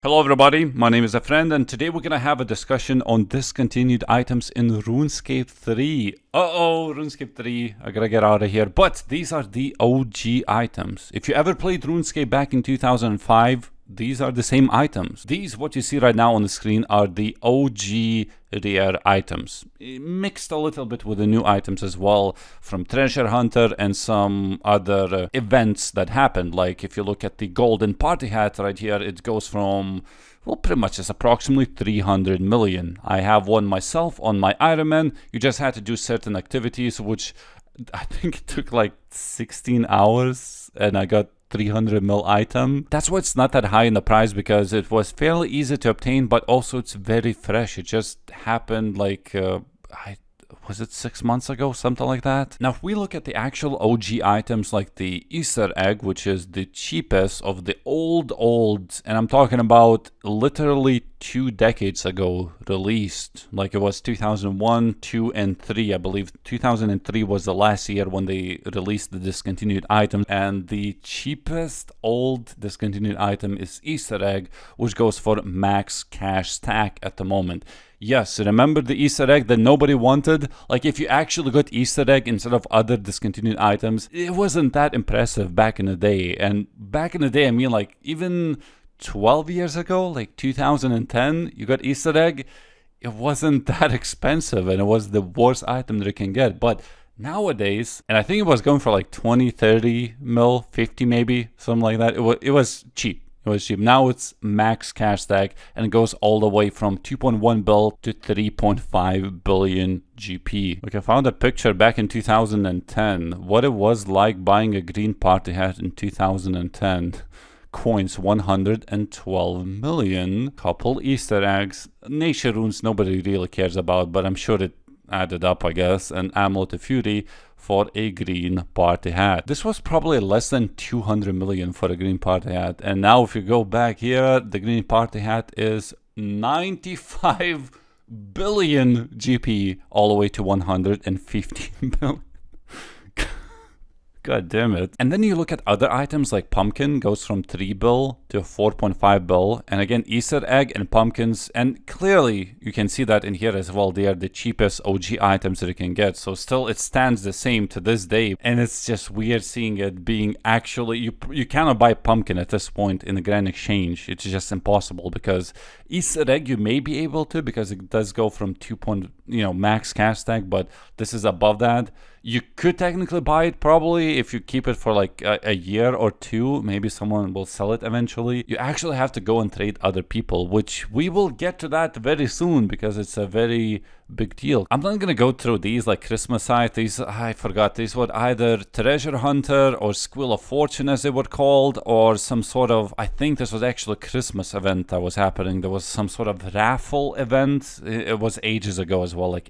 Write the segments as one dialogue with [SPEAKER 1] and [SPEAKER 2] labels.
[SPEAKER 1] Hello everybody, my name is a friend and today we're gonna have a discussion on discontinued items in RuneScape 3. RuneScape 3, I gotta get out of here. But these are the OG items. If you ever played RuneScape back in 2005, these are the same items. These, what you see right now on the screen, are the OG rare items. Mixed a little bit with the new items as well from Treasure Hunter and some other events that happened. Like if you look at the Golden Party Hat right here, it goes from, well, pretty much it's approximately 300 million. I have one myself on my Iron Man. You just had to do certain activities, which I think it took like 16 hours and I got 300 mil item. That's why it's not that high in the price, because it was fairly easy to obtain, but also it's very fresh. It just happened like was it 6 months ago, something like that. Now if we look at the actual OG items, like the Easter egg, which is the cheapest of the old, and I'm talking about literally 2 decades ago released, like it was 2001, 2 and 3. I believe 2003 was the last year when they released the discontinued item, and the cheapest old discontinued item is Easter egg, which goes for max cash stack at the moment. Yes, remember the Easter egg that nobody wanted? Like if you actually got Easter egg instead of other discontinued items, it wasn't that impressive back in the day. And back in the day, I mean like even 12 years ago, like 2010, you got Easter egg, it wasn't that expensive and it was the worst item that you can get. But nowadays, and I think it was going for like 20, 30 mil, 50 maybe, something like that. It was cheap. It was cheap. Now it's max cash stack and it goes all the way from 2.1 bill to 3.5 billion GP. Like I found a picture back in 2010, what it was like buying a green party hat in 2010. Coins 112 million, couple Easter eggs, nature runes nobody really cares about, but I'm sure it added up, I guess, and Amulet of Fury for a green party hat. This was probably less than 200 million for a green party hat, and now if you go back here, the green party hat is 95 billion GP all the way to 115 billion. God damn it. And then you look at other items like pumpkin goes from 3 bill to 4.5 bill. And again, Easter egg and pumpkins. And clearly you can see that in here as well. They are the cheapest OG items that you can get. So still it stands the same to this day. And it's just weird seeing it being actually, you cannot buy pumpkin at this point in the Grand Exchange. It's just impossible, because Easter egg you may be able to, because it does go from 2. Max cash stack, but this is above that. You could technically buy it probably if you keep it for like a year or two. Maybe someone will sell it eventually. You actually have to go and trade other people, which we will get to that very soon because it's a very big deal. I'm not gonna go through these like Christmas items. I forgot, these were either Treasure Hunter or Squill of Fortune as they were called, or some sort of, I think this was actually a Christmas event that was happening. There was some sort of raffle event. It was ages ago as well, like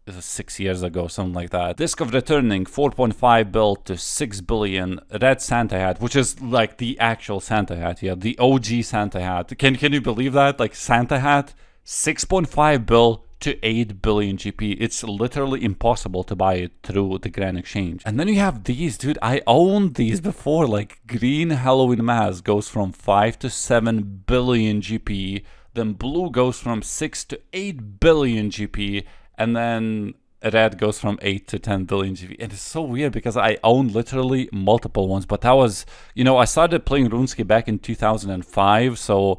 [SPEAKER 1] 6 years ago, something like that. Disc of Returning, 4.5 bill to 6 billion. Red Santa hat, which is like the actual Santa hat here, the OG Santa hat. Can you believe that? Like Santa hat, 6.5 bill to 8 billion GP. It's literally impossible to buy it through the Grand Exchange. And then you have these, dude. I owned these before. Like green Halloween mask goes from 5 to 7 billion GP. Then blue goes from 6 to 8 billion GP. And then red goes from 8 to 10 billion GP. And it's so weird because I own literally multiple ones. But that was, I started playing RuneScape back in 2005. So,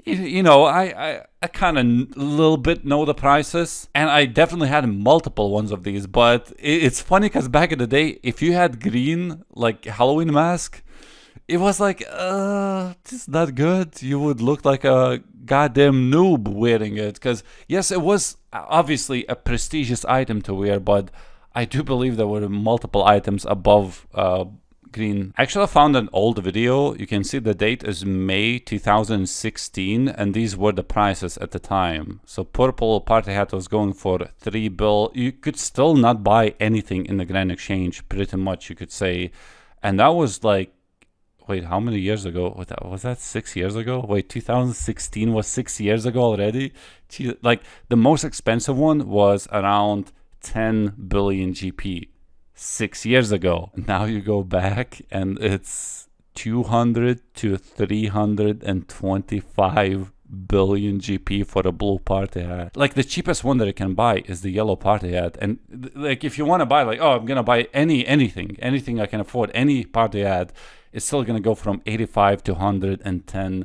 [SPEAKER 1] I kind of a little bit know the prices. And I definitely had multiple ones of these. But it's funny because back in the day, if you had green, like Halloween mask, it was like, it's not good. You would look like a goddamn noob wearing it. Because, yes, it was obviously a prestigious item to wear, but I do believe there were multiple items above green. Actually, I found an old video. You can see the date is May 2016, and these were the prices at the time. So purple party hat was going for 3 bill. You could still not buy anything in the Grand Exchange, pretty much, you could say. And that was like, wait, how many years ago? Was that 6 years ago? Wait, 2016 was 6 years ago already? Like, the most expensive one was around 10 billion GP 6 years ago. Now you go back and it's 200 to 325 billion GP for a blue party hat. Like the cheapest one that you can buy is the yellow party hat. And like if you want to buy like, oh, I'm gonna buy anything I can afford, any party hat, it's still gonna go from 85 to 110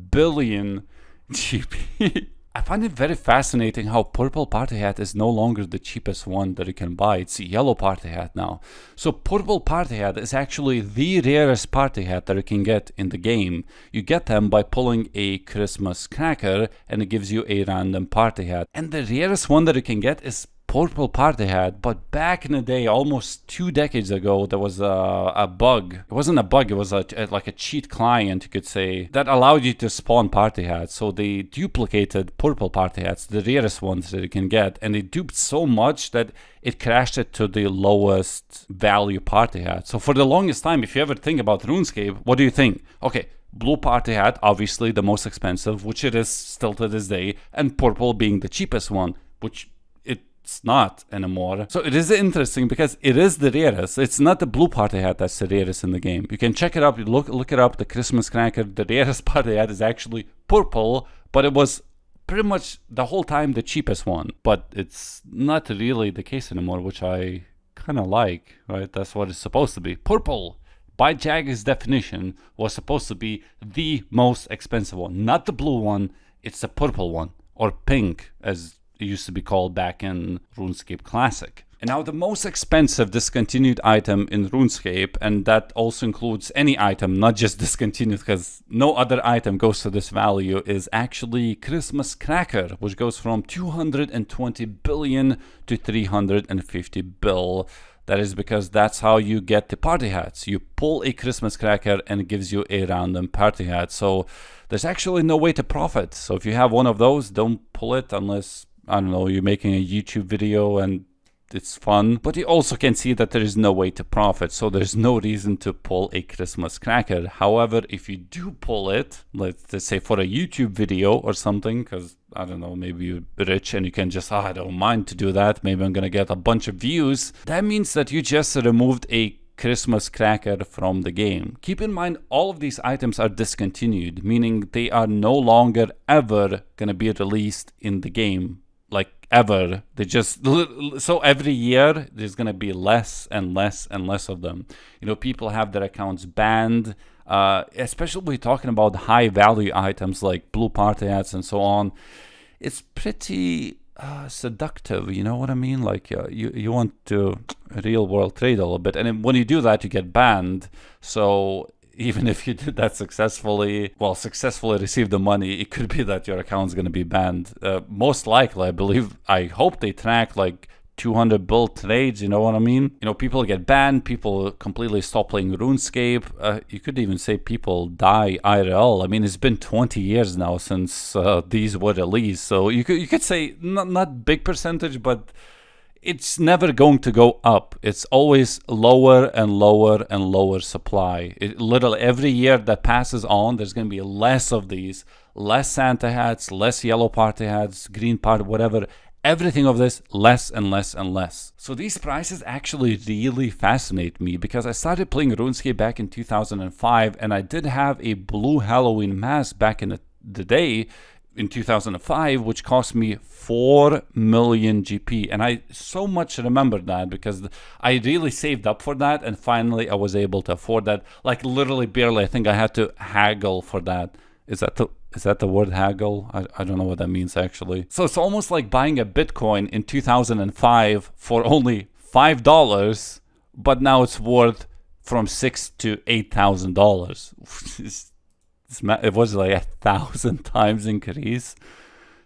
[SPEAKER 1] billion GP. I find it very fascinating how purple party hat is no longer the cheapest one that you can buy. It's a yellow party hat now. So purple party hat is actually the rarest party hat that you can get in the game. You get them by pulling a Christmas cracker and it gives you a random party hat. And the rarest one that you can get is purple party hat. But back in the day, almost 2 decades ago, there was a bug. It wasn't a bug, it was like a cheat client, you could say, that allowed you to spawn party hats. So they duplicated purple party hats, the rarest ones that you can get, and they duped so much that it crashed it to the lowest value party hat. So for the longest time, if you ever think about RuneScape, what do you think? Okay, blue party hat, obviously the most expensive, which it is still to this day, and purple being the cheapest one, which it's not anymore. So it is interesting because it is the rarest. It's not the blue party hat that's the rarest in the game. You can check it up, you look it up, the Christmas cracker, the rarest party hat is actually purple, but it was pretty much the whole time the cheapest one. But it's not really the case anymore, which I kind of like, right? That's what it's supposed to be. Purple, by Jagger's definition, was supposed to be the most expensive one. Not the blue one, it's the purple one, or pink, as it used to be called back in RuneScape Classic. And now the most expensive discontinued item in RuneScape, and that also includes any item, not just discontinued, because no other item goes to this value, is actually Christmas Cracker, which goes from 220 billion to 350 bill. That is because that's how you get the party hats. You pull a Christmas cracker and it gives you a random party hat. So there's actually no way to profit. So if you have one of those, don't pull it unless, I don't know, you're making a YouTube video and it's fun. But you also can see that there is no way to profit. So there's no reason to pull a Christmas cracker. However, if you do pull it, let's say for a YouTube video or something, because I don't know, maybe you're rich and you can just, I don't mind to do that. Maybe I'm going to get a bunch of views. That means that you just removed a Christmas cracker from the game. Keep in mind, all of these items are discontinued, meaning they are no longer ever going to be released in the game. Like ever. They just, so every year there's going to be less and less and less of them. You know, people have their accounts banned, especially when we're talking about high value items like blue party hats and so on. It's pretty seductive, you know what I mean? Like you want to real world trade a little bit, and then when you do that you get banned. So even if you did that successfully receive the money, it could be that your account's going to be banned. Most likely, I hope they track like 200 bill trades, you know what I mean? You know, people get banned, people completely stop playing RuneScape. You could even say people die IRL. I mean, it's been 20 years now since these were released. So you could say not big percentage, but it's never going to go up. It's always lower and lower and lower supply. Literally every year that passes on, there's going to be less of these, less Santa hats, less yellow party hats, green party, whatever. Everything of this, less and less and less. So these prices actually really fascinate me because I started playing RuneScape back in 2005, and I did have a blue Halloween mask back in the day in 2005, which cost me 4 million GP. And I so much remember that because I really saved up for that, and finally I was able to afford that. Like literally barely, I think I had to haggle for that. Is that the word haggle? I don't know what that means actually. So it's almost like buying a Bitcoin in 2005 for only $5, but now it's worth from $6,000 to $8,000. It was like 1,000 times increase.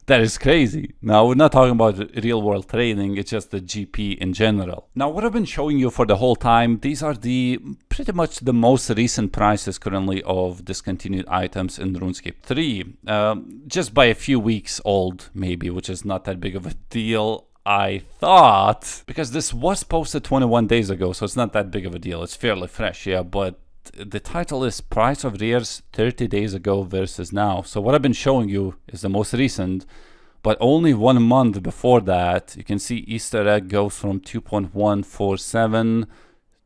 [SPEAKER 1] That is crazy. Now, we're not talking about real world trading, it's just the GP in general. Now, what I've been showing you for the whole time, these are pretty much the most recent prices currently of discontinued items in RuneScape 3. Just by a few weeks old, maybe, which is not that big of a deal, I thought, because this was posted 21 days ago, so it's not that big of a deal. It's fairly fresh, yeah, but the title is Price of Rares 30 days ago versus now. So what I've been showing you is the most recent, but only 1 month before that, you can see Easter egg goes from 2.147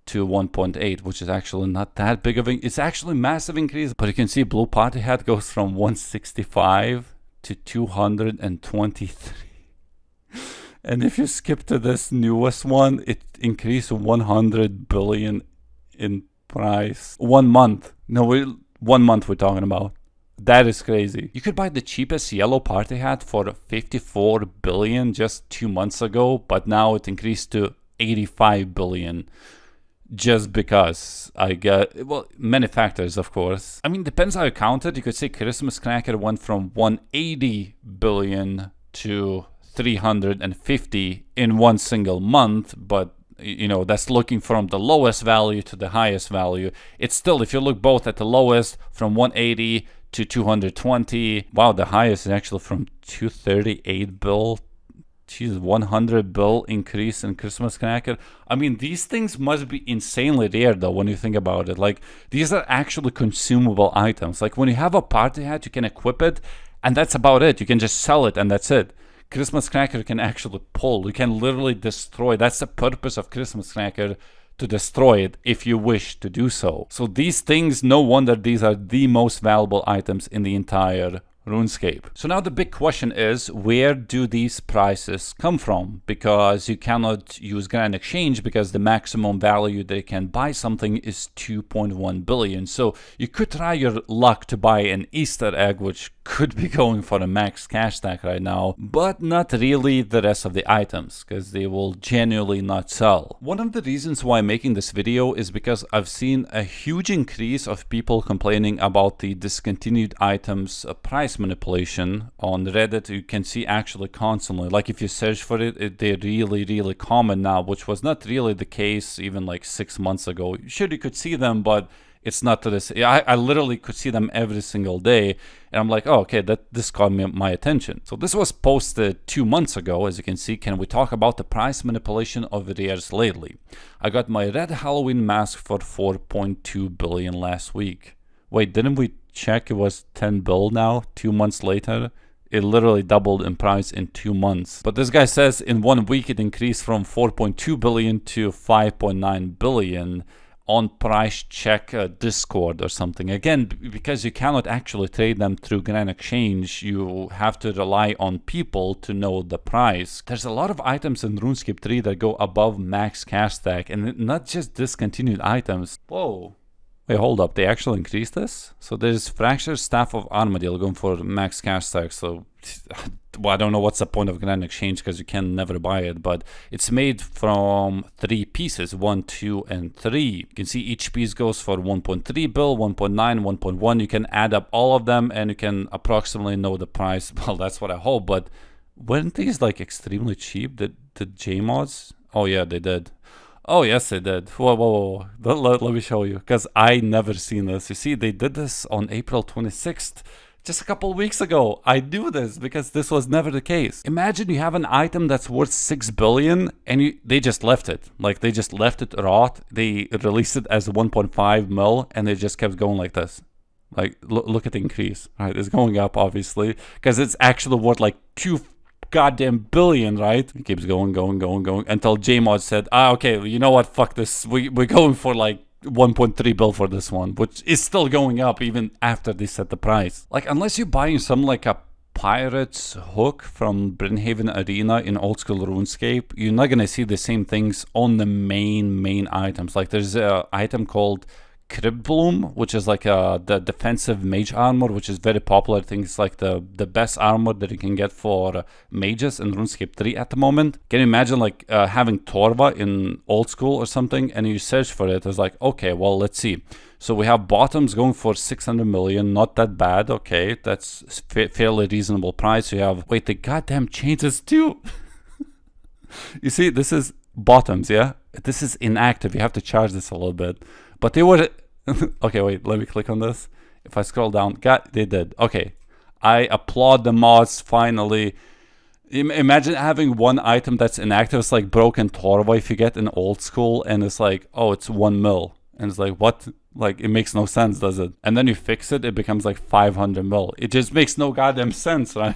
[SPEAKER 1] to 1.8, which is actually not that big of a, it's actually massive increase. But you can see Blue Partyhat goes from 165 to 223. And if you skip to this newest one, it increased 100 billion in price. 1 month. No, 1 month we're talking about. That is crazy. You could buy the cheapest yellow party hat for 54 billion just 2 months ago, but now it increased to 85 billion. Just because I got, well, many factors, of course. I mean, depends how you count it. You could say Christmas cracker went from 180 billion to 350 in one single month, but you know, that's looking from the lowest value to the highest value. It's still, if you look both at the lowest from 180 to 220, wow, the highest is actually from 238 bill. Geez, 100 bill increase in Christmas cracker. I mean, these things must be insanely rare though when you think about it. Like, these are actually consumable items. Like, when you have a party hat, you can equip it and that's about it. You can just sell it and that's it. Christmas cracker can actually pull. You can literally destroy. That's the purpose of Christmas cracker, to destroy it if you wish to do so. So these things, no wonder these are the most valuable items in the entire RuneScape. So now the big question is, where do these prices come from? Because you cannot use Grand Exchange because the maximum value they can buy something is 2.1 billion. So you could try your luck to buy an Easter egg, which could be going for a max cash stack right now, but not really the rest of the items because they will genuinely not sell. One of the reasons why I'm making this video is because I've seen a huge increase of people complaining about the discontinued items price manipulation on Reddit. You can see actually constantly, like if you search for it, they're really common now, which was not really the case even like 6 months ago. Sure, you could see them, but it's not to this. I literally could see them every single day, and I'm like, oh, okay, this caught my attention. So this was posted 2 months ago. As you can see, can we talk about the price manipulation of rares lately? I got my red Halloween mask for 4.2 billion last week. Wait, didn't we check it was 10 bill now 2 months later? It literally doubled in price in 2 months. But this guy says in 1 week it increased from 4.2 billion to 5.9 billion on price check Discord or something. Again, because you cannot actually trade them through Grand Exchange, you have to rely on people to know the price. There's a lot of items in RuneScape 3 that go above max cash stack, and not just discontinued items. Whoa. Wait, hold up, they actually increased this? So there's Fractured Staff of Armadillo going for max cash stack, so well, I don't know what's the point of Grand Exchange because you can never buy it, but it's made from 3 pieces, 1, 2, and 3. You can see each piece goes for 1.3 bill, 1.9, 1.1. You can add up all of them and you can approximately know the price. Well, that's what I hope, but weren't these like extremely cheap? The JMods? Oh yeah, they did. Oh, yes, they did. Whoa. Let me show you, because I never seen this. You see, they did this on April 26th, just a couple weeks ago. I knew this because this was never the case. Imagine you have an item that's worth 6 billion and they just left it. Like, they just left it rot. They released it as 1.5 mil and they just kept going like this. Like, look at the increase. Right, it's going up, obviously, because it's actually worth like 2 goddamn billion, right? It keeps going until JMod said, okay, you know what, fuck this, we're going for like 1.3 bill for this one, which is still going up even after they set the price. Like, unless you're buying some like a pirate's hook from Brinhaven Arena in old school RuneScape, you're not gonna see the same things on the main items. Like, there's an item called Crypt Bloom, which is like the defensive mage armor, which is very popular. I think it's like the best armor that you can get for mages in RuneScape 3 at the moment. Can you imagine like having Torva in old school or something, and you search for it? It's like, okay, well, let's see. So we have bottoms going for 600 million, not that bad. Okay, that's fairly reasonable price. You have, wait, the goddamn changes too. You see, this is bottoms, yeah? This is inactive. You have to charge this a little bit. But they were, okay, wait, let me click on this. If I scroll down, they did. Okay, I applaud the mods finally. Imagine having one item that's inactive. It's like broken Torva if you get an old school and it's like, oh, it's 1 mil. And it's like, what? Like, it makes no sense, does it? And then you fix it, it becomes like 500 mil. It just makes no goddamn sense, right?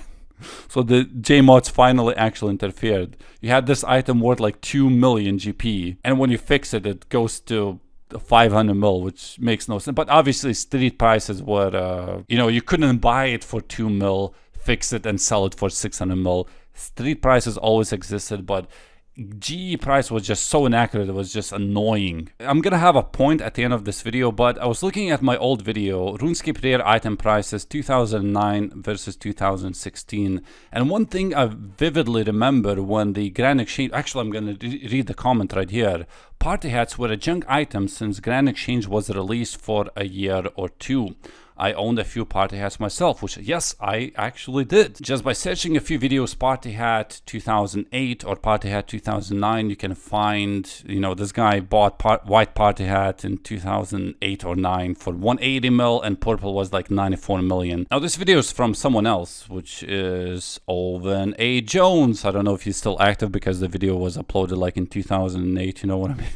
[SPEAKER 1] So the JMods finally actually interfered. You had this item worth like 2 million GP, and when you fix it, it goes to 500 mil, which makes no sense. But obviously, street prices were, you couldn't buy it for 2 mil, fix it, and sell it for 600 mil. Street prices always existed, but GE price was just so inaccurate, it was just annoying. I'm gonna have a point at the end of this video, but I was looking at my old video, RuneScape rare item prices 2009 versus 2016, and one thing I vividly remember when the Grand Exchange, actually I'm gonna read the comment right here, party hats were a junk item since Grand Exchange was released for a year or two. I owned a few party hats myself, which yes, I actually did. Just by searching a few videos, party hat 2008 or party hat 2009, you can find, this guy bought white party hat in 2008 or 9 for 180 mil, and purple was like 94 million. Now this video is from someone else, which is Owen A. Jones. I don't know if he's still active because the video was uploaded like in 2008, you know what I mean?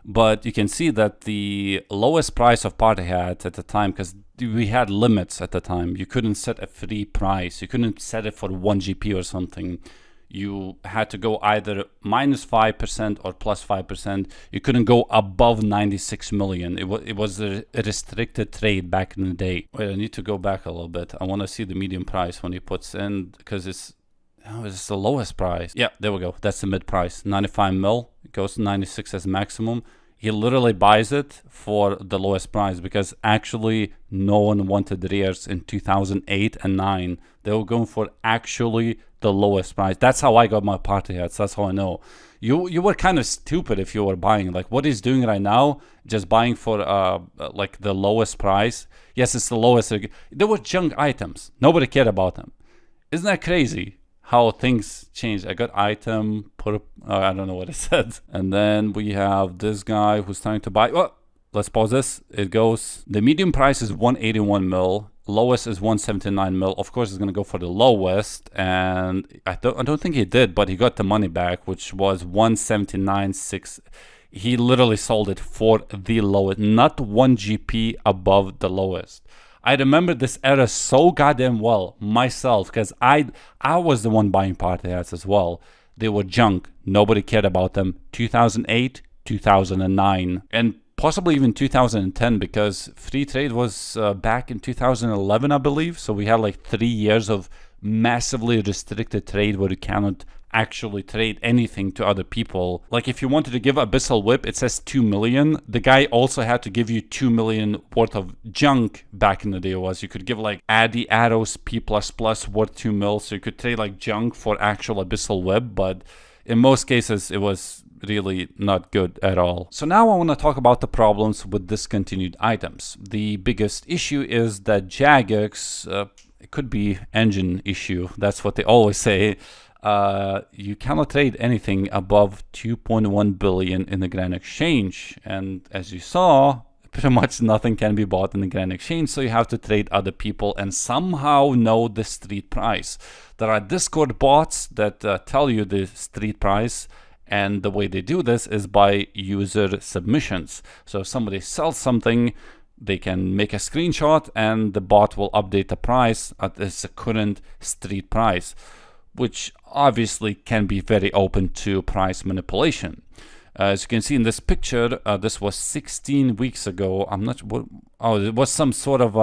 [SPEAKER 1] But you can see that the lowest price of party hat at the time, because we had limits at the time, you couldn't set a free price. You couldn't set it for 1 GP or something. You had to go either minus 5% or plus 5%. You couldn't go above 96 million. It was a restricted trade back in the day. Wait, I need to go back a little bit. I want to see the median price when he puts in, because it's the lowest price. Yeah, there we go. That's the mid price. 95 mil. It goes to 96 as maximum. He literally buys it for the lowest price because actually no one wanted rares in 2008 and 9. They were going for actually the lowest price. That's how I got my party hats. That's how I know. You were kind of stupid if you were buying. Like what he's doing right now, just buying for like the lowest price. Yes, it's the lowest. They were junk items. Nobody cared about them. Isn't that crazy? How things change. I got item, I don't know what it said. And then we have this guy who's trying to buy. Oh, let's pause this. It goes, the medium price is 181 mil. Lowest is 179 mil. Of course, it's going to go for the lowest. And I don't think he did, but he got the money back, which was 179.6. He literally sold it for the lowest, not 1 GP above the lowest. I remember this era so goddamn well myself because I was the one buying party hats as well. They were junk. Nobody cared about them. 2008, 2009, and possibly even 2010 because free trade was back in 2011, I believe. So we had like 3 years of massively restricted trade where you cannot actually trade anything to other people. Like if you wanted to give Abyssal Whip, it says 2 million. The guy also had to give you 2 million worth of junk back in the day. You could give like Addy Arrows P++ worth 2 mil, so you could trade like junk for actual Abyssal Whip, but in most cases it was really not good at all. So now I want to talk about the problems with discontinued items. The biggest issue is that Jagex, it could be engine issue, that's what they always say. You cannot trade anything above 2.1 billion in the Grand Exchange, and as you saw, pretty much nothing can be bought in the Grand Exchange, so you have to trade other people and somehow know the street price. There are Discord bots that tell you the street price, and the way they do this is by user submissions. So if somebody sells something, they can make a screenshot and the bot will update the price at its current street price, which obviously can be very open to price manipulation. As you can see in this picture, this was 16 weeks ago. I'm not sure. Oh, it was some sort of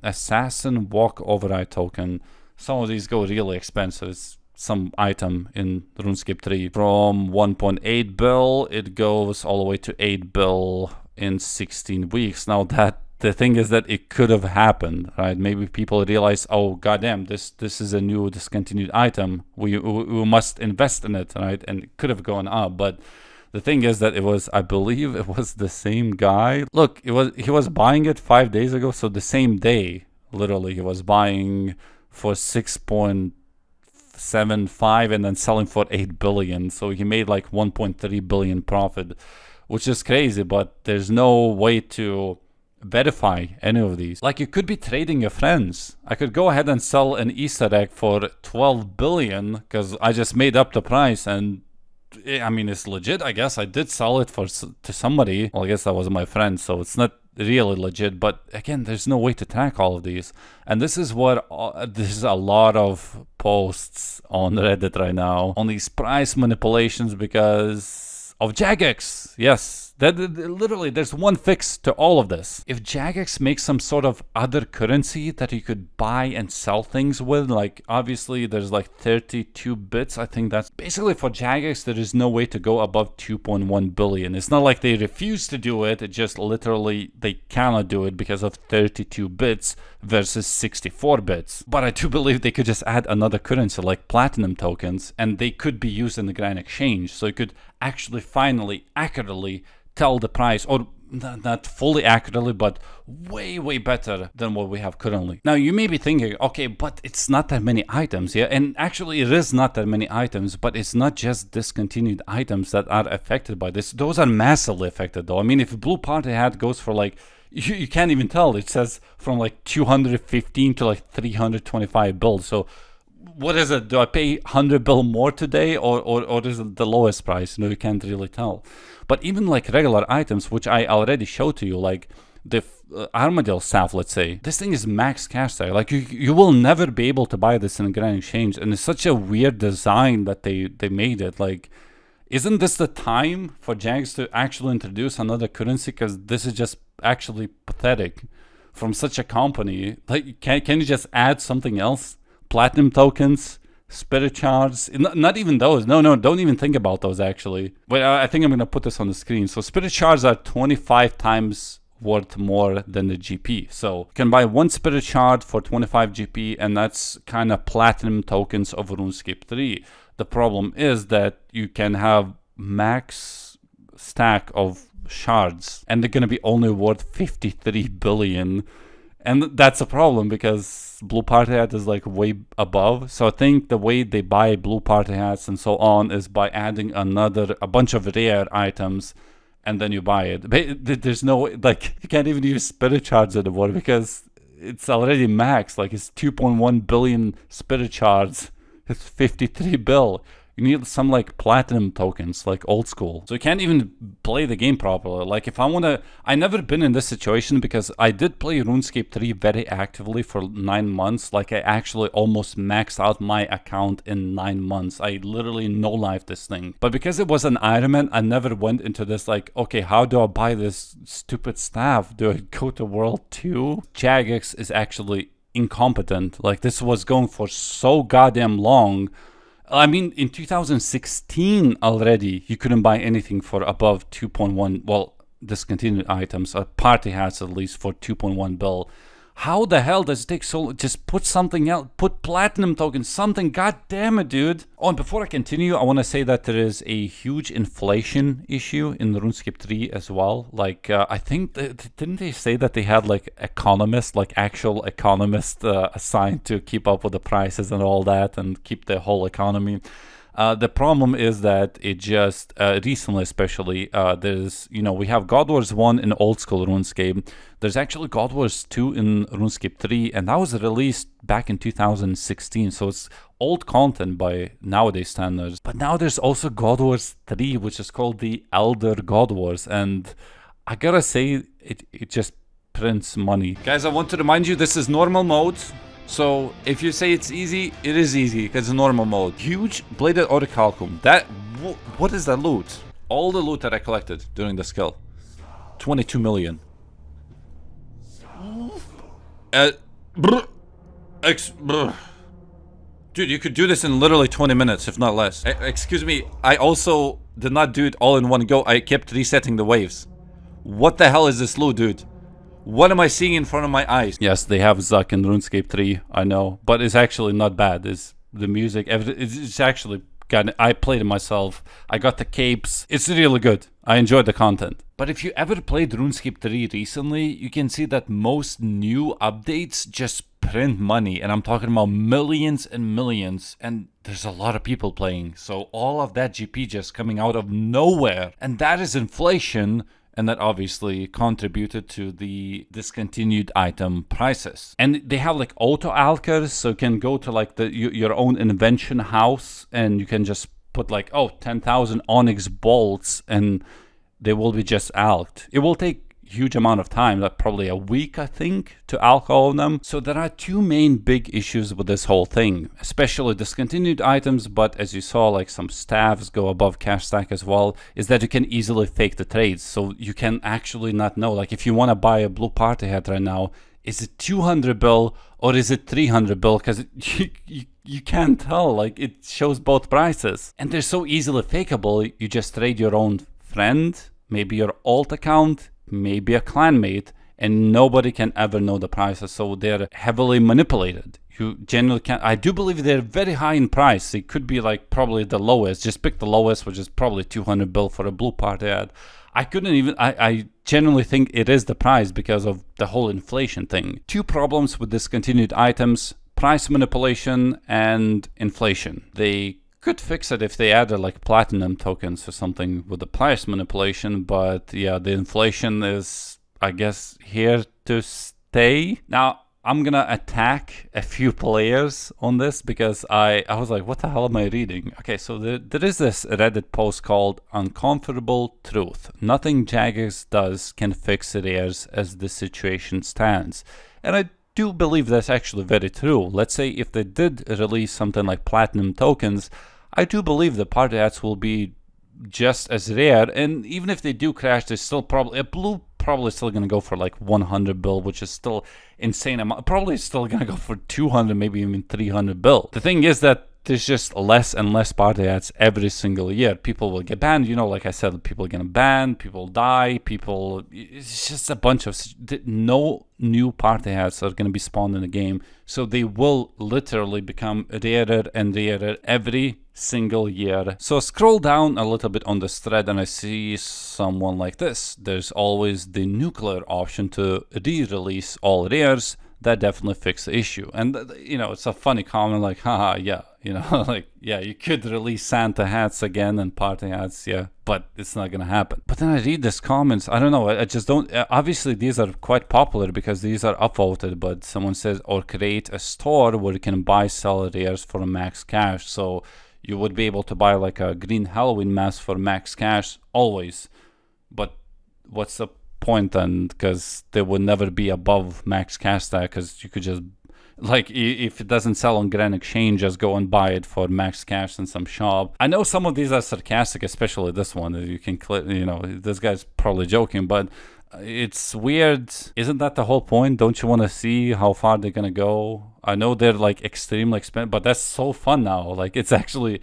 [SPEAKER 1] assassin walk override token. Some of these go really expensive. It's some item in RuneScape 3. From 1.8 bill, it goes all the way to 8 bill in 16 weeks. Now that the thing is that it could have happened, right? Maybe people realize, oh goddamn, this is a new discontinued item. We must invest in it, right? And it could have gone up, but the thing is that it was, I believe it was the same guy. Look, he was buying it 5 days ago, so the same day, literally, he was buying for 6.75 and then selling for 8 billion. So he made like 1.3 billion profit, which is crazy, but there's no way to verify any of these. Like, you could be trading your friends. I could go ahead and sell an Easter egg for 12 billion because I just made up the price, and I mean, it's legit. I guess I did sell it to somebody. Well, I guess that was my friend, so it's not really legit. But again, there's no way to track all of these, and this is what this is a lot of posts on Reddit right now on these price manipulations because of Jagex. Yes. Literally, there's one fix to all of this. If Jagex makes some sort of other currency that you could buy and sell things with, like obviously there's like 32 bits. I think that's basically for Jagex, there is no way to go above 2.1 billion. It's not like they refuse to do it. It just literally, they cannot do it because of 32 bits versus 64 bits. But I do believe they could just add another currency like platinum tokens, and they could be used in the Grand Exchange. So you could actually finally accurately tell the price, or not fully accurately, but way better than what we have currently. Now you may be thinking, okay, but it's not that many items, yeah? And actually it is not that many items, but it's not just discontinued items that are affected by this. Those are massively affected though. I mean, if Blue Partyhat goes for like, you can't even tell, it says from like 215 to like 325 builds. So what is it? Do I pay 100 bill more today, or is it the lowest price? No, you can't really tell. But even like regular items, which I already showed to you, like the Armadillo staff, let's say, this thing is max cash tag. Like you will never be able to buy this in a Grand Exchange, and it's such a weird design that they made it. Like, isn't this the time for Jagex to actually introduce another currency? Because this is just actually pathetic from such a company. Like, can you just add something else? Platinum tokens, spirit shards, not even those. No, don't even think about those actually. But I think I'm gonna put this on the screen. So spirit shards are 25 times worth more than the GP. So you can buy one spirit shard for 25 GP, and that's kind of platinum tokens of RuneScape 3. The problem is that you can have max stack of shards, and they're gonna be only worth 53 billion. And that's a problem because Blue Partyhat is like way above. So I think the way they buy Blue Partyhats and so on is by adding a bunch of rare items, and then you buy it. There's no, like, you can't even use spirit shards anymore because it's already max. Like, it's 2.1 billion spirit shards. It's 53 bill. You need some like platinum tokens, like old school. So you can't even play the game properly. Like if I wanna, I never been in this situation because I did play RuneScape 3 very actively for 9 months. Like I actually almost maxed out my account in 9 months. I literally no-lifed this thing. But because it was an Ironman, I never went into this like, okay, how do I buy this stupid staff? Do I go to World 2? Jagex is actually incompetent. Like this was going for so goddamn long. I mean, in 2016 already, you couldn't buy anything for above 2.1, well, discontinued items, party hats at least for 2.1 bill. How the hell does it take so long? Just put something else, put platinum tokens, something, god damn it, dude. Oh, and before I continue, I want to say that there is a huge inflation issue in the RuneScape 3 as well. Like, I think, didn't they say that they had like economists, like actual economists assigned to keep up with the prices and all that and keep the whole economy? The problem is that it just recently, especially, there's, you know, we have God Wars 1 in old school RuneScape. There's actually God Wars 2 in RuneScape 3, and that was released back in 2016. So it's old content by nowadays standards. But now there's also God Wars 3, which is called the Elder God Wars, and I gotta say, it just prints money. Guys, I want to remind you, this is normal mode. So if you say it's easy, it is easy because it's normal mode. Huge bladed orichalcum. That, what is that loot? All the loot that I collected during the skill. 22 million. Dude, you could do this in literally 20 minutes, if not less. Excuse me, I also did not do it all in one go. I kept resetting the waves. What the hell is this loot, dude? What am I seeing in front of my eyes? Yes, they have Zuck in RuneScape 3, I know. But it's actually not bad. It's the music, it's actually kind of, I played it myself. I got the capes. It's really good. I enjoyed the content. But if you ever played RuneScape 3 recently, you can see that most new updates just print money. And I'm talking about millions and millions. And there's a lot of people playing. So all of that GP just coming out of nowhere. And that is inflation. And that obviously contributed to the discontinued item prices. And they have like auto alkers, so you can go to like your own invention house and you can just put like, oh, 10,000 onyx bolts and they will be just alked. It will take huge amount of time, like probably a week, I think, to alch all of them. So there are two main big issues with this whole thing, especially discontinued items, but as you saw, like some staffs go above cash stack as well, is that you can easily fake the trades. So you can actually not know, like if you want to buy a Blue Party hat right now, is it 200 bill or is it 300 bill? Because you can't tell, like it shows both prices. And they're so easily fakeable, you just trade your own friend, maybe your alt account, maybe a clanmate, and nobody can ever know the prices. So they're heavily manipulated. You generally can't. I do believe they're very high in price. It could be like probably the lowest. Just pick the lowest, which is probably 200 bill for a Blue Party ad. I couldn't even, I genuinely think it is the price because of the whole inflation thing. Two problems with discontinued items: price manipulation and inflation. They could fix it if they added like platinum tokens or something with the price manipulation, but yeah, the inflation is, I guess, here to stay. Now, I'm gonna attack a few players on this because I was like, what the hell am I reading? Okay, so there is this Reddit post called Uncomfortable Truth. Nothing Jagex does can fix rares as the situation stands. And I do believe that's actually very true. Let's say if they did release something like platinum tokens, I do believe the party hats will be just as rare, and even if they do crash, there's still probably a blue probably still gonna go for like 100 bill, which is still insane amount. Probably still gonna go for 200, maybe even 300 bill. The thing is that there's just less and less party hats every single year. People will get banned, you know, like I said, people get banned, people die, it's just a bunch of, no new party hats are gonna be spawned in the game. So they will literally become rarer and rarer every single year. So I scroll down a little bit on this thread and I see someone like this. There's always the nuclear option to re-release all rares. That definitely fixed the issue. And you know, it's a funny comment like, haha, yeah, you know, like, yeah, you could release Santa hats again and party hats, yeah, but it's not gonna happen. But then I read these comments, I don't know, I just don't, obviously these are quite popular because these are upvoted, but someone says, or create a store where you can buy, sell rares for max cash. So you would be able to buy like a green Halloween mask for max cash always. But what's the point then? Because they would never be above max cash stack, because you could just, like, if it doesn't sell on Grand Exchange, just go and buy it for max cash in some shop. I know some of these are sarcastic, especially this one. You can click, you know, this guy's probably joking, but it's weird. Isn't that the whole point? Don't you want to see how far they're gonna go? I know they're like extremely expensive, but that's so fun now. Like, it's actually,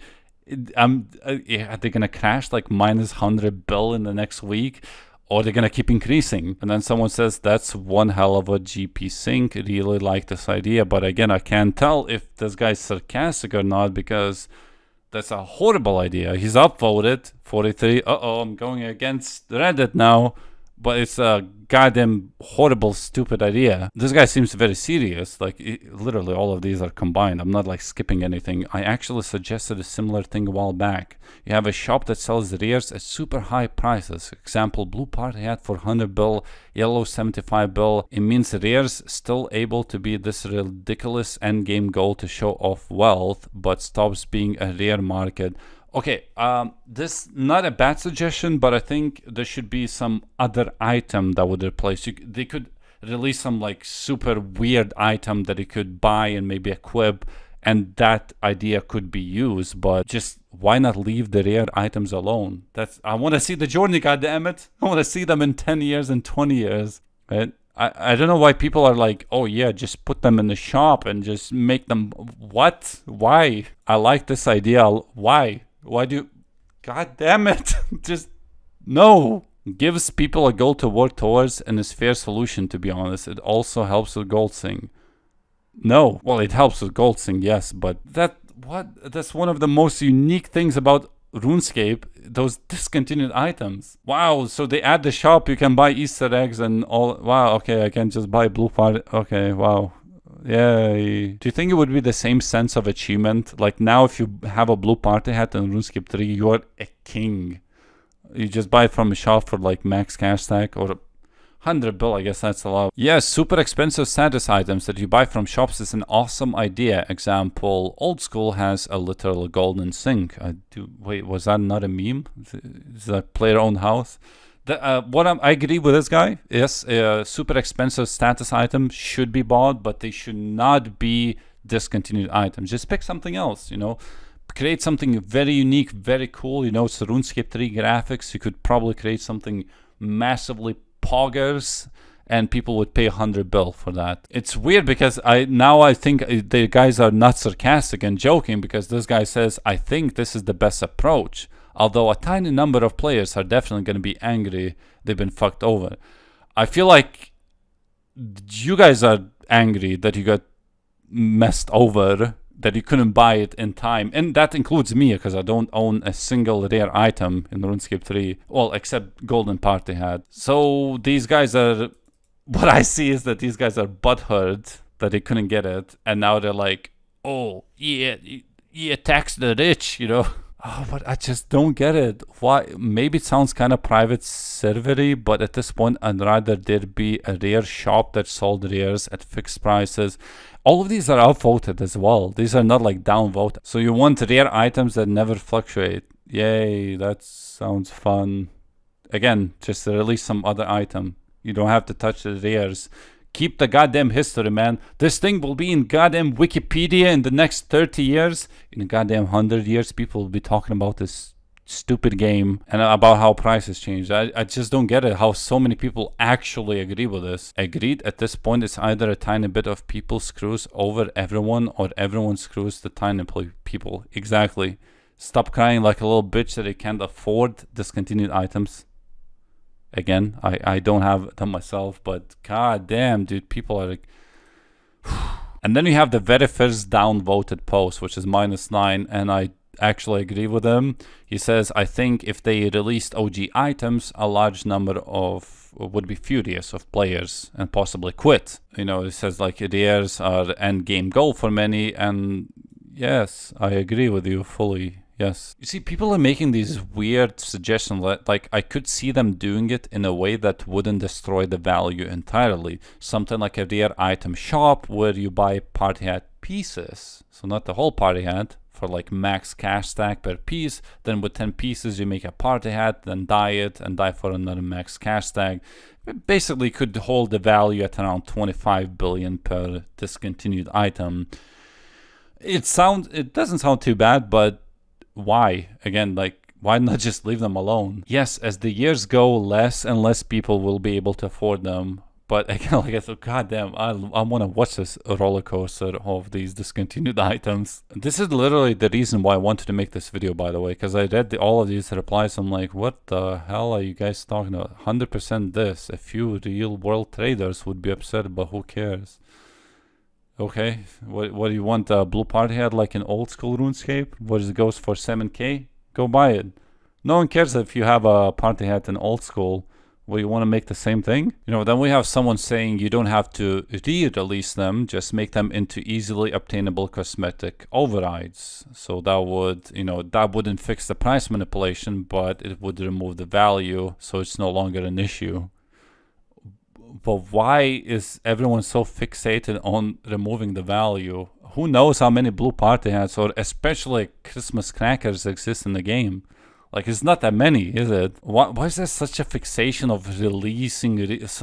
[SPEAKER 1] are they gonna crash like minus 100 bill in the next week? Or they're gonna keep increasing? And then someone says, that's one hell of a GP sink. Really like this idea, but again, I can't tell if this guy's sarcastic or not, because that's a horrible idea. He's upvoted 43. I'm going against Reddit now, but it's a goddamn horrible, stupid idea. This guy seems very serious. Like, literally all of these are combined. I'm not like skipping anything. I actually suggested a similar thing a while back. You have a shop that sells rares at super high prices. Example, Blue Partyhat for 100 bill, yellow 75 bill. It means rares still able to be this ridiculous endgame goal to show off wealth, but stops being a rare market. Okay, this not a bad suggestion, but I think there should be some other item that would replace. They could release some like super weird item that you could buy and maybe equip, and that idea could be used. But just why not leave the rare items alone? I want to see the journey, goddammit. I want to see them in 10 years and 20 years. Right? I don't know why people are like, oh yeah, just put them in the shop and just make them. What? Why? I like this idea. Why? Why do you, god damn it, just no. Gives people a goal to work towards and is fair solution, to be honest. It also helps with gold sing. No, well, it helps with gold sing, yes, but that's one of the most unique things about RuneScape, those discontinued items. Wow, so they add the shop, you can buy Easter eggs and all. Wow, okay, I can just buy Blue Party. Okay, wow. Yay. Do you think it would be the same sense of achievement? Like now, if you have a Blue Party hat in RuneScape 3, you are a king. You just buy it from a shop for like max cash stack or 100 bill, I guess that's a lot. Yes, super expensive status items that you buy from shops is an awesome idea. Example, Old School has a literal golden sink. Wait, was that not a meme? Is that player owned house? I agree with this guy. Yes, a super expensive status item should be bought, but they should not be discontinued items. Just pick something else, you know. Create something very unique, very cool. You know, it's RuneScape 3 graphics. You could probably create something massively poggers, and people would pay 100 bill for that. It's weird because I think the guys are not sarcastic and joking, because this guy says, I think this is the best approach. Although a tiny number of players are definitely going to be angry they've been fucked over. I feel like you guys are angry that you got messed over, that you couldn't buy it in time. And that includes me, because I don't own a single rare item in RuneScape 3. Well, except Golden Party Hat. So these guys are... What I see is that these guys are butthurt that they couldn't get it. And now they're like, oh, yeah, tax the rich, you know? Oh, but I just don't get it. Why? Maybe it sounds kind of private servery, but at this point, I'd rather there be a rare shop that sold rares at fixed prices. All of these are upvoted as well. These are not like downvoted. So you want rare items that never fluctuate. Yay, that sounds fun. Again, just release some other item. You don't have to touch the rares. Keep the goddamn history, man. This thing will be in goddamn Wikipedia in the next 30 years. In a goddamn 100 years, people will be talking about this stupid game and about how prices changed. I just don't get it, how so many people actually agree with this. Agreed, at this point, it's either a tiny bit of people screws over everyone, or everyone screws the tiny people. Exactly. Stop crying like a little bitch that they can't afford discontinued items. Again, I don't have them myself, but god damn, dude, people are like... And then you have the very first downvoted post, which is -9, and I actually agree with him. He says, I think if they released OG items, a large number would be furious of players and possibly quit. You know, he says like rares are end game goal for many, and yes, I agree with you fully. Yes. You see, people are making these weird suggestions, like I could see them doing it in a way that wouldn't destroy the value entirely. Something like a rare item shop where you buy party hat pieces. So not the whole party hat, for like max cash stack per piece. Then with 10 pieces you make a party hat, then dye it and dye for another max cash stack. It basically could hold the value at around 25 billion per discontinued item. It doesn't sound too bad, but why? Again, like, why not just leave them alone? Yes, as the years go, less and less people will be able to afford them. But again, like I thought, goddamn, I want to watch this roller coaster of these discontinued items. This is literally the reason why I wanted to make this video, by the way, because I read all of these replies. I'm like, what the hell are you guys talking about? 100% this. A few real world traders would be upset, but who cares? Okay, what do you want? Blue Partyhat like an old school RuneScape? What it goes for 7k? Go buy it. No one cares if you have a party hat in old school. Well, you want to make the same thing? You know, then we have someone saying you don't have to re-release them, just make them into easily obtainable cosmetic overrides. So that would, you know, that wouldn't fix the price manipulation, but it would remove the value, so it's no longer an issue. But why is everyone so fixated on removing the value? Who knows how many blue party hats or especially Christmas crackers exist in the game? Like, it's not that many, is it? Why is there such a fixation of releasing,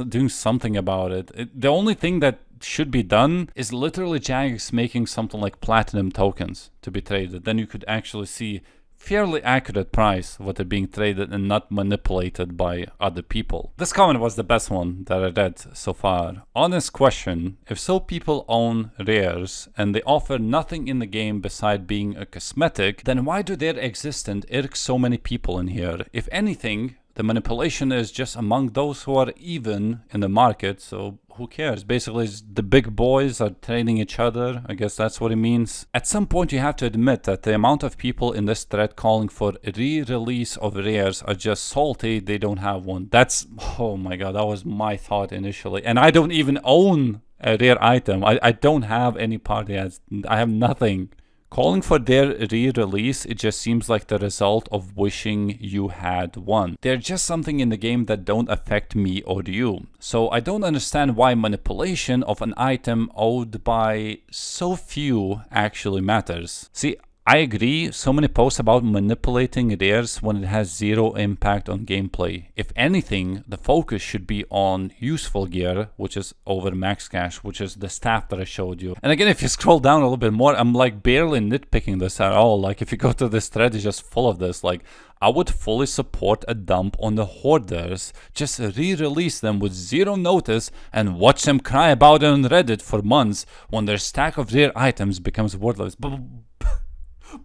[SPEAKER 1] doing something about it? The only thing that should be done is literally Jagex making something like platinum tokens to be traded. Then you could actually see fairly accurate price of what they're being traded and not manipulated by other people. This comment was the best one that I read so far. Honest question, if so people own rares and they offer nothing in the game beside being a cosmetic, then why do their existence irk so many people in here? If anything, the manipulation is just among those who are even in the market, so who cares? Basically, the big boys are trading each other. I guess that's what it means. At some point, you have to admit that the amount of people in this thread calling for re-release of rares are just salty they don't have one. That's, oh my god, that was my thought initially. And I don't even own a rare item. I don't have any party ads. I have nothing. Calling for their re-release, it just seems like the result of wishing you had one. They're just something in the game that don't affect me or you. So I don't understand why manipulation of an item owned by so few actually matters. See, I agree, so many posts about manipulating rares when it has zero impact on gameplay. If anything, the focus should be on useful gear, which is over max cash, which is the staff that I showed you. And again, if you scroll down a little bit more, I'm like barely nitpicking this at all. Like if you go to this thread, it's just full of this. Like I would fully support a dump on the hoarders. Just re-release them with zero notice and watch them cry about it on Reddit for months when their stack of rare items becomes worthless.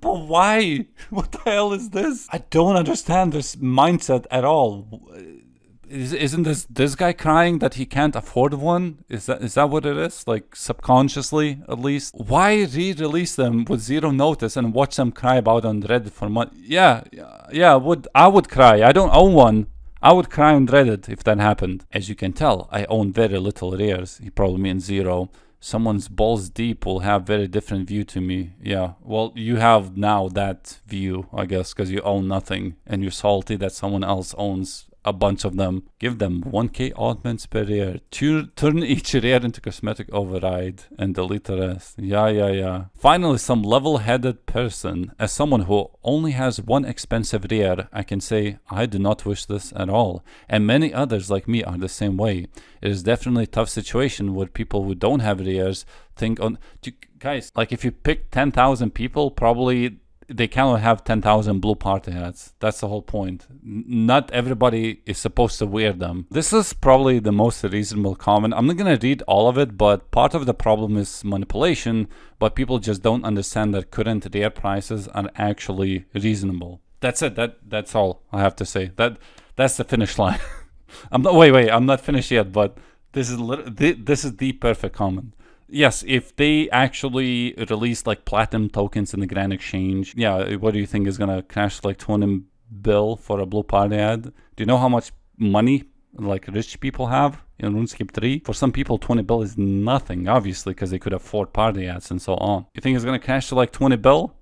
[SPEAKER 1] But why? What the hell is this? I don't understand this mindset at all. Isn't this guy crying that he can't afford one? Is that what it is? Like subconsciously, at least. Why re-release them with zero notice and watch them cry about on Reddit for months? Yeah. I would cry. I don't own one. I would cry on Reddit if that happened. As you can tell, I own very little rares. He probably means zero. Someone's balls deep will have very different view to me. Yeah, well, you have now that view, I guess, because you own nothing and you're salty that someone else owns a bunch of them. Give them 1k oddments per rare. Turn each rare into cosmetic override and delete the rest. Yeah. Finally, some level-headed person. As someone who only has one expensive rare, I can say I do not wish this at all. And many others like me are the same way. It is definitely a tough situation where people who don't have rares think on... Guys, like if you pick 10,000 people, probably... they cannot have 10,000 blue party hats. That's the whole point. Not everybody is supposed to wear them. This is probably the most reasonable comment. I'm not gonna read all of it, but part of the problem is manipulation, but people just don't understand that current rare prices are actually reasonable. That's it. That's all I have to say. That's the finish line. I'm not finished yet, but this is the perfect comment. Yes, if they actually release like platinum tokens in the Grand Exchange, yeah, what do you think is gonna crash like 20 bill for a blue party ad? Do you know how much money like rich people have in RuneScape 3? For some people, 20 bill is nothing, obviously, because they could afford party ads and so on. You think it's gonna crash to like 20 bill?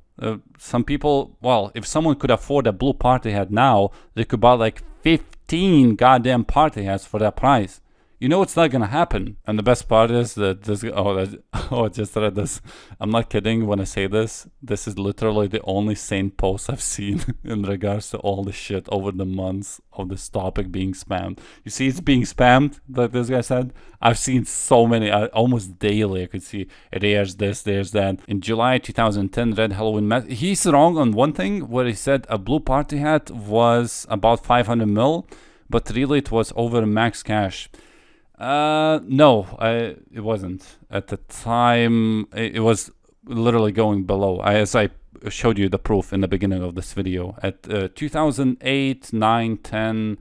[SPEAKER 1] Some people, well, if someone could afford a blue party hat now, they could buy like 15 goddamn party hats for that price. You know it's not gonna happen. And the best part is that this... I just read this. I'm not kidding when I say this. This is literally the only sane post I've seen in regards to all the shit over the months of this topic being spammed. You see it's being spammed, like this guy said. I've seen so many, almost daily I could see, there's this, there's that. In July 2010, Red Halloween... He's wrong on one thing, where he said a blue party hat was about 500 mil, but really it was over max cash. No, it wasn't. At the time, it was literally going below. As I showed you the proof in the beginning of this video. At 2008, 9, 10,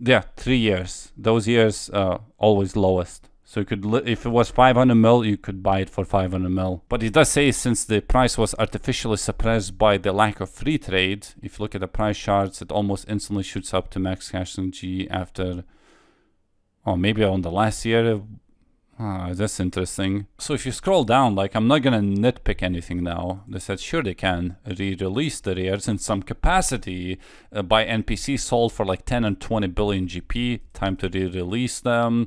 [SPEAKER 1] yeah, 3 years. Those years, always lowest. So you could, if it was 500 mil, you could buy it for 500 mil. But it does say since the price was artificially suppressed by the lack of free trade, if you look at the price charts, it almost instantly shoots up to max cash and G after... Oh, maybe on the last year. That's interesting. So if you scroll down, like I'm not gonna nitpick anything now. They said sure they can re-release the rares in some capacity by NPC sold for like 10 and 20 billion GP. Time to re-release them.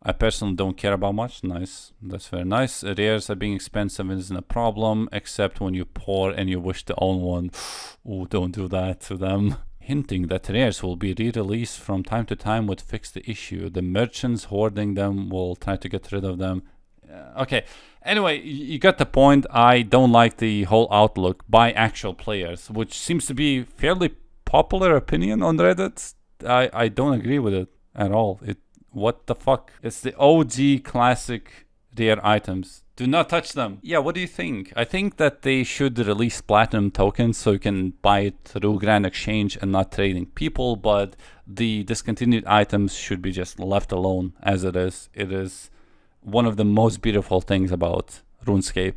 [SPEAKER 1] I personally don't care about much. Nice. That's very nice. Rares are being expensive isn't a problem, except when you're poor and you wish to own one. Oh, don't do that to them. Hinting that rares will be re-released from time to time would fix the issue. The merchants hoarding them will try to get rid of them. Okay, anyway, you got the point. I don't like the whole outlook by actual players, which seems to be fairly popular opinion on Reddit. I don't agree with it at all. What the fuck? It's the OG classic rare items. Do not touch them. Yeah, what do you think? I think that they should release platinum tokens so you can buy it through Grand Exchange and not trading people, but the discontinued items should be just left alone as it is. It is one of the most beautiful things about RuneScape.